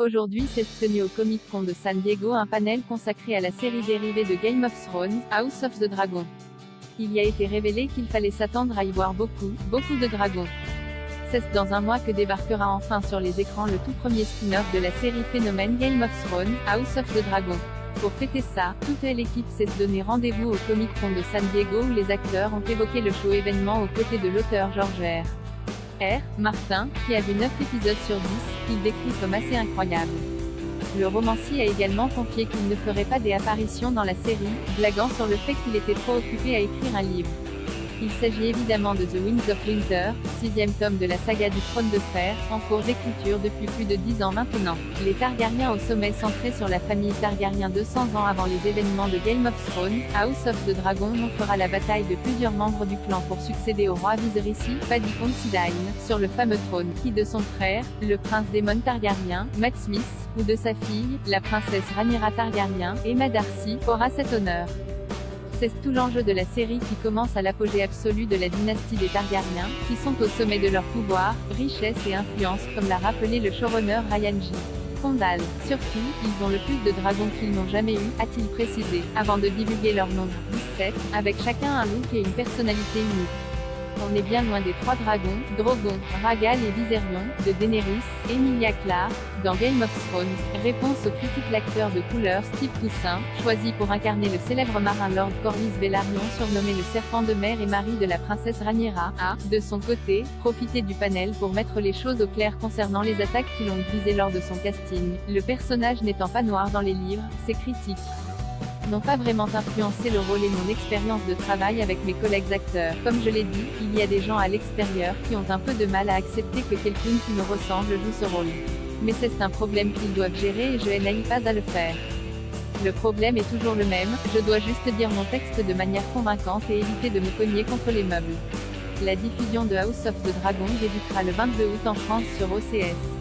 Aujourd'hui s'est tenu au Comic-Con de San Diego un panel consacré à la série dérivée de Game of Thrones, House of the Dragon. Il y a été révélé qu'il fallait s'attendre à y voir beaucoup de dragons. C'est dans un mois que débarquera enfin sur les écrans le tout premier spin-off de la série phénomène Game of Thrones, House of the Dragon. Pour fêter ça, toute l'équipe s'est donné rendez-vous au Comic-Con de San Diego où les acteurs ont évoqué le show événement aux côtés de l'auteur George R. Martin, qui a vu 9 épisodes sur 10, qu'il décrit comme assez incroyable. Le romancier a également confié qu'il ne ferait pas des apparitions dans la série, blaguant sur le fait qu'il était trop occupé à écrire un livre. Il s'agit évidemment de The Winds of Winter, 6e tome de la saga du Trône de Fer, en cours d'écriture depuis plus de 10 ans maintenant. Les Targaryens au sommet centré sur la famille Targaryen 200 ans avant les événements de Game of Thrones, House of the Dragon montrera la bataille de plusieurs membres du clan pour succéder au roi Viserys, Paddy Considine, sur le fameux trône, qui de son frère, le prince Daemon Targaryen, Matt Smith, ou de sa fille, la princesse Rhaenyra Targaryen, Emma Darcy, aura cet honneur. C'est tout l'enjeu de la série qui commence à l'apogée absolue de la dynastie des Targaryens, qui sont au sommet de leur pouvoir, richesse et influence, comme l'a rappelé le showrunner Ryan J. Condal. Surtout, ils ont le plus de dragons qu'ils n'ont jamais eu, a-t-il précisé, avant de divulguer leur nombre, 17, avec chacun un look et une personnalité unique. On est bien loin des 3 dragons, Drogon, Rhaegal et Viserion, de Daenerys, Emilia Clarke, dans Game of Thrones. Réponse au critique l'acteur de couleur Steve Toussaint, choisi pour incarner le célèbre marin Lord Corlys Velaryon surnommé le Serpent de mer et mari de la princesse Rhaenyra, a, de son côté, profité du panel pour mettre les choses au clair concernant les attaques qui l'ont visé lors de son casting, le personnage n'étant pas noir dans les livres, ses critiques n'ont pas vraiment influencé le rôle et mon expérience de travail avec mes collègues acteurs. Comme je l'ai dit, il y a des gens à l'extérieur qui ont un peu de mal à accepter que quelqu'un qui me ressemble joue ce rôle. Mais c'est un problème qu'ils doivent gérer et je n'aille pas à le faire. Le problème est toujours le même, je dois juste dire mon texte de manière convaincante et éviter de me cogner contre les meubles. La diffusion de House of the Dragon débutera le 22 août en France sur OCS.